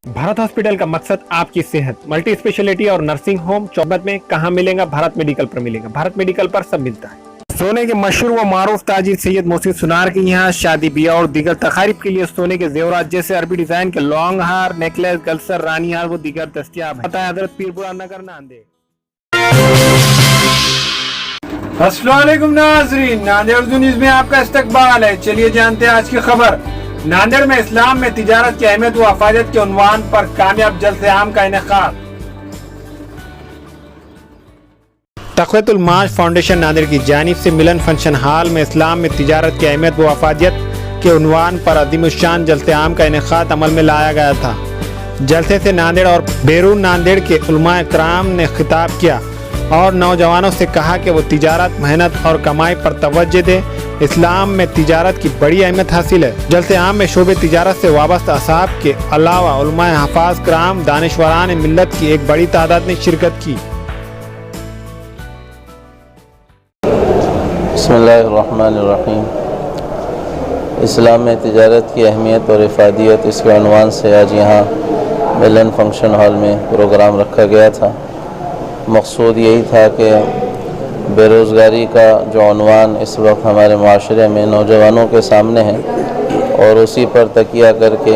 Bharat hospital का मकसद आपकी सेहत, मल्टी स्पेशलिटी और नर्सिंग होम चौबत में कहाँ मिलेगा? भारत मेडिकल पर मिलेगा। भारत मेडिकल पर सब मिलता है। सोने के मशहूर व मारूफ ताजिर सैयद मोहसिन सुनार के यहाँ शादी ब्याह और दीगर तकारीब के लिए सोने के जेवरात जैसे अरबी डिजाइन के लॉन्ग हार, नेकलेस, गलसर, रानी हार वो दीगर दस्तियाब है। हजरत पीरपुरा नगर नांदेड़। अस्सलाम वालेकुम नाज़रीन, नांदेड़ उर्दू न्यूज़ में आपका इस्तकबाल है। चलिए जानते हैं आज की खबर। नांदेड़ में इस्लाम में तिजारत की अहमियत व अफादियत के उन्वान पर कामयाब जलसे आम का इनेकाद। तक़वतुल माश फाउंडेशन नांदेड़ की जानिब से मिलन फंक्शन हॉल में इस्लाम में तिजारत की अहमियत व अफादियत के उन्वान पर अज़ीमुश्शान जलसे आम का इनेकाद अमल में लाया गया था। जलसे से नांदेड़ और बैरून नांदेड़ के उलमा इकराम ने खिताब किया और नौजवानों से कहा कि वो तिजारत, मेहनत और कमाई पर तवज्जो दें। इस्लाम में तिजारत की बड़ी अहमियत हासिल है। जलसे आम में शोबे तिजारत से वाबस्ता असाब के अलावा उलमा हफाज कराम, दानिशवरान मिल्लत की एक बड़ी तादाद ने शिरकत की। बिस्मिल्लाहिर्रहमानिर्रहीम। इस्लाम में तिजारत की अहमियत और इफ़ादियत, इसके उन्वान से आज यहाँ मिलन फंक्शन हॉल में प्रोग्राम रखा गया था। मकसूद यही था कि बेरोज़गारी का जो उन्वान इस वक्त हमारे माशरे में नौजवानों के सामने है और उसी पर तकिया करके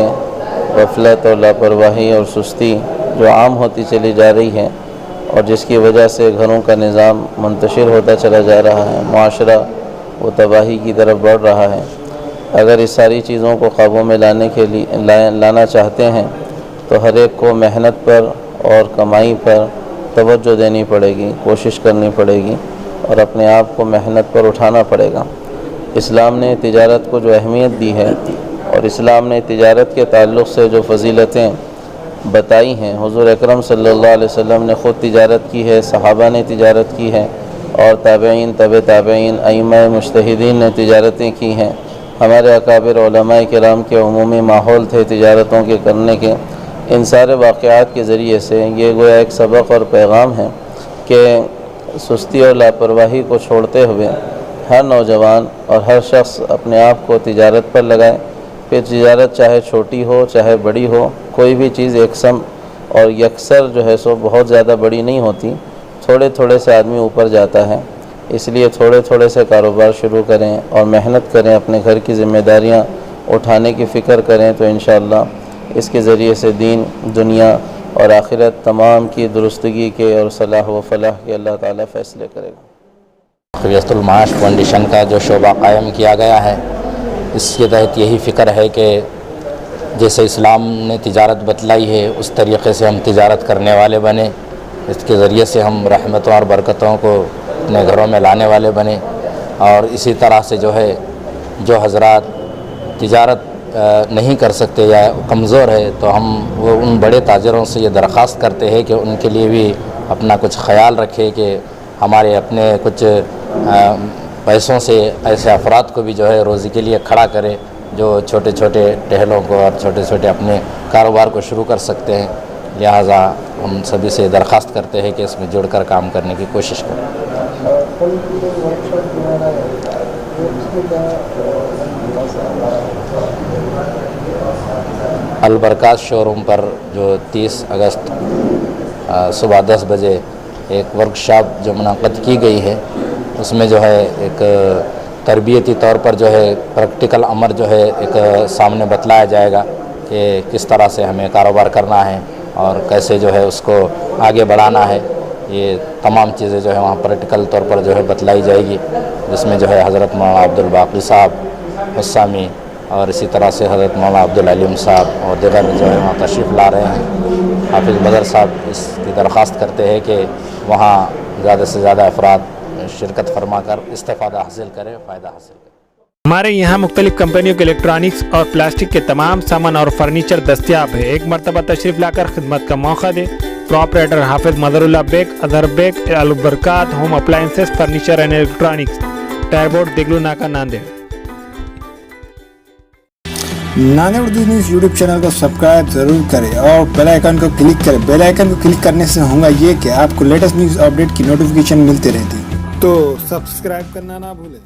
गफलत और लापरवाही और सुस्ती जो आम होती चली जा रही है और जिसकी वजह से घरों का निज़ाम मुंतशिर होता चला जा रहा है, माशरा वो तबाही की तरफ बढ़ रहा है। अगर इस सारी चीज़ों को काबू में लाने के लिए लाना चाहते हैं तो हर एक को मेहनत पर और कमाई पर तवज्जो देनी पड़ेगी, कोशिश करनी पड़ेगी और अपने आप को मेहनत पर उठाना पड़ेगा। इस्लाम ने तिजारत को जो अहमियत दी है और इस्लाम ने तिजारत के ताल्लुक़ से जो फजीलतें बताई हैं, हुज़ूर अकरम सल्लल्लाहु अलैहि वसल्लम ने ख़ुद तिजारत की है, सहाबा ने तिजारत की है और ताबईन, तबे ताबईन, अइम्मा मुज्तहिदीन ने तिजारतें की हैं। हमारे अकाबिर उलमाए किराम के उमूमी माहौल थे तिजारतों के करने के। इन सारे वाक़यात के ज़रिए से ये गोया एक सबक और पैगाम है कि सुस्ती और लापरवाही को छोड़ते हुए हर नौजवान और हर शख्स अपने आप को तिजारत पर लगाए। फिर तिजारत चाहे छोटी हो चाहे बड़ी हो, कोई भी चीज़ एकसम और यकसर जो है सो बहुत ज़्यादा बड़ी नहीं होती। थोड़े थोड़े से आदमी ऊपर जाता है, इसलिए थोड़े थोड़े से कारोबार शुरू करें और मेहनत करें, अपने घर की ज़िम्मेदारियाँ उठाने की फ़िक्र करें तो इंशाअल्लाह इसके ज़रिए से दीन, दुनिया और आखिरत तमाम की दुरुस्तगी के और सलाह व फलाह के अल्लाह ताला फ़ैसले करेगा। तक़वतुल माश फाउंडेशन का जो शोबा कायम किया गया है, इसके तहत यही फ़िक्र है कि जैसे इस्लाम ने तिजारत बतलाई है उस तरीक़े से हम तिजारत करने वाले बने। इसके ज़रिए से हम रहमतों और बरकतों को अपने घरों में लाने वाले बने। और इसी तरह से जो हज़रात तिजारत नहीं कर सकते या कमज़ोर है तो हम वो उन बड़े ताजरों से ये दरख्वास्त करते हैं कि उनके लिए भी अपना कुछ ख़याल रखें कि हमारे अपने कुछ पैसों से ऐसे अफराद को भी जो है रोज़ी के लिए खड़ा करें जो छोटे छोटे टहलों को और छोटे छोटे अपने कारोबार को शुरू कर सकते हैं। लिहाजा हम सभी से दरख्वास्त करते हैं कि इसमें जुड़कर काम करने की कोशिश करें। अलबरकात शोरूम पर जो 30 अगस्त सुबह 10 बजे एक वर्कशॉप जो मुनक़्क़द की गई है, उसमें जो है एक तरबियती तौर पर जो है प्रैक्टिकल अमर जो है एक सामने बतलाया जाएगा कि किस तरह से हमें कारोबार करना है और कैसे जो है उसको आगे बढ़ाना है। ये तमाम चीज़ें जो है वहाँ प्रैक्टिकल तौर पर जो है बतलाई जाएगी, जिसमें जो है हज़रत मौलाना अब्दुल बाक़ी साहब हुस्सामी और इसी तरह से हज़रत मौलाना अब्दुल अलीम साहब और दीगर जो है वहाँ तशरीफ़ ला रहे हैं। हाफिज़ बदर साहब इसकी दरख्वास्त करते हैं कि वहाँ ज़्यादा से ज़्यादा अफराद शिरकत फरमा कर इस्तेफ़ादा हासिल करें, फ़ायदा हासिल करें। हमारे यहाँ मुख्तलिफ कंपनियों के इलेक्ट्रॉनिक्स और प्लास्टिक के तमाम सामान और फर्नीचर दस्तियाब है। एक मरतबा तशरीफ़ लाकर खिदमत का मौका दे। Proprietor Hafiz Madrullah Baig, Azhar Baig, Albarkat home appliances, furniture and electronics, टायरबोर्ड, Deglur Naka, Nanded. Nanded Urdu news YouTube channel को सब्सक्राइब ज़रूर करें और बेल आइकन को क्लिक करें। बेल आइकन को क्लिक करने से होगा ये कि आपको लेटेस्ट न्यूज़ अपडेट की नोटिफिकेशन मिलती रहती है, तो सब्सक्राइब करना ना भूलें।